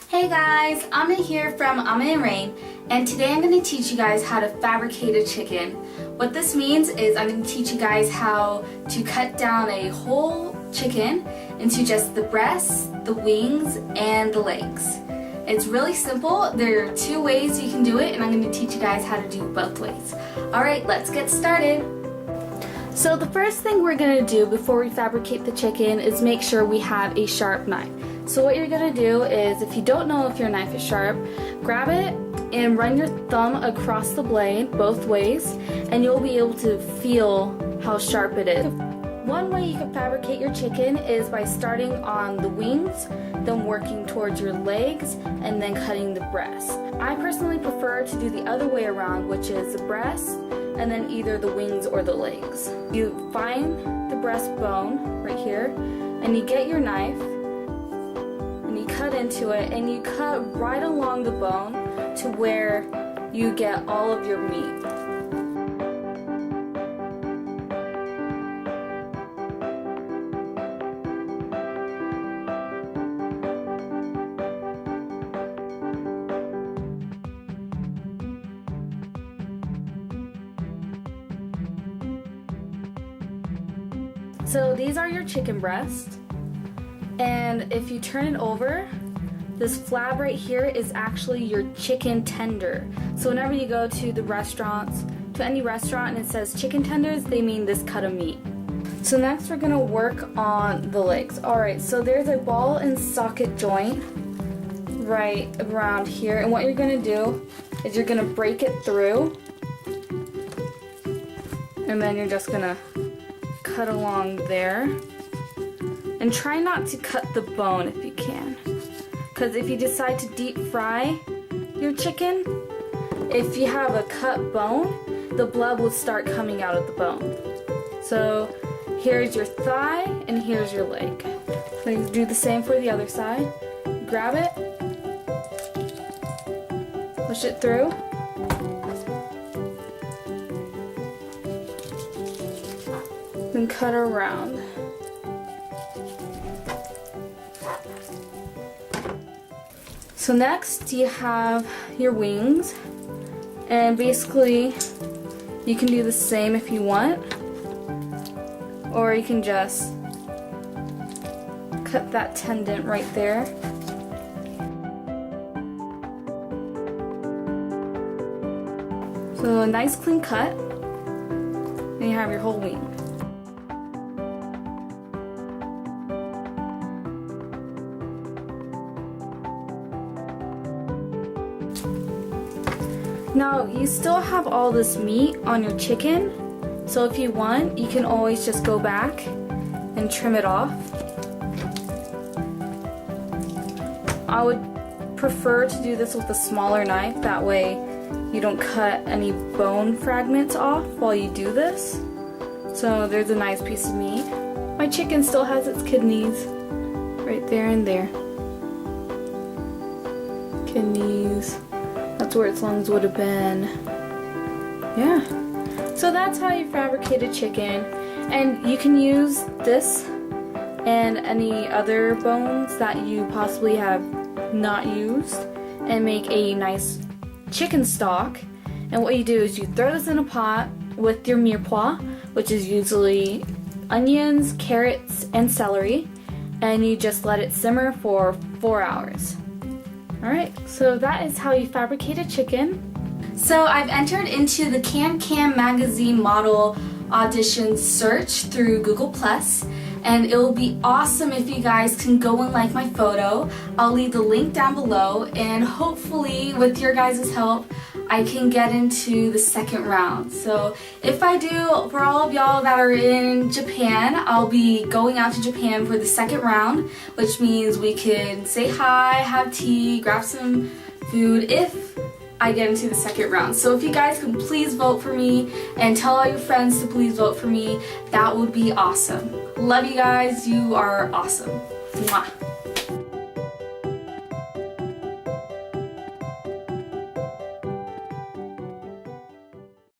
Hey guys, Ame here from AmeandRain, and today I'm going to teach you guys how to fabricate a chicken. What this means is I'm going to teach you guys how to cut down a whole chicken into just the breasts, the wings, and the legs. It's really simple. There are two ways you can do it, and I'm going to teach you guys how to do both ways. Alright, let's get started. So the first thing we're going to do before we fabricate the chicken is make sure we have a sharp knife. So what you're going to do is, if you don't know if your knife is sharp, grab it and run your thumb across the blade both ways, and you'll be able to feel how sharp it is. One way you can fabricate your chicken is by starting on the wings, then working towards your legs, and then cutting the breasts. I personally prefer to do the other way around, which is the breasts, and then either the wings or the legs. You find the breastbone right here, and you get your knife, and you cut into it, and you cut right along the bone to where you get all of your meat. So these are your chicken breasts, and if you turn it over, this flab right here is actually your chicken tender. So whenever you go to the restaurants, to any restaurant, and it says chicken tenders, they mean this cut of meat. So next we're gonna work on the legs. Alright, so there's a ball and socket joint right around here, and what you're gonna do is you're gonna break it through, and then you're just gonna cut along there. And try not to cut the bone if you can, because if you decide to deep fry your chicken, if you have a cut bone, the blood will start coming out of the bone. So here's your thigh and here's your leg. So you do the same for the other side. Grab it, push it through, then cut around. So next you have your wings, and basically you can do the same if you want, or you can just cut that tendon right there. So a nice clean cut, and you have your whole wing. Now you still have all this meat on your chicken, so if you want, you can always just go back and trim it off. I would prefer to do this with a smaller knife, that way you don't cut any bone fragments off while you do this. So there's a nice piece of meat. My chicken still has its kidneys right there and there. Kidneys. That's where its lungs would have been. Yeah. So that's how you fabricate a chicken. And you can use this and any other bones that you possibly have not used and make a nice chicken stock. And what you do is you throw this in a pot with your mirepoix, which is usually onions, carrots, and celery, and you just let it simmer for 4 hours. Alright, so that is how you fabricate a chicken. So I've entered into the Can magazine model audition search through Google+, and it will be awesome if you guys can go and like my photo. I'll leave the link down below, and hopefully with your guys' help, I can get into the second round. So if I do, for all of y'all that are in Japan, I'll be going out to Japan for the second round, which means we can say hi, have tea, grab some food if I get into the second round. So if you guys can please vote for me and tell all your friends to please vote for me, that would be awesome. Love you guys, you are awesome. Mwah.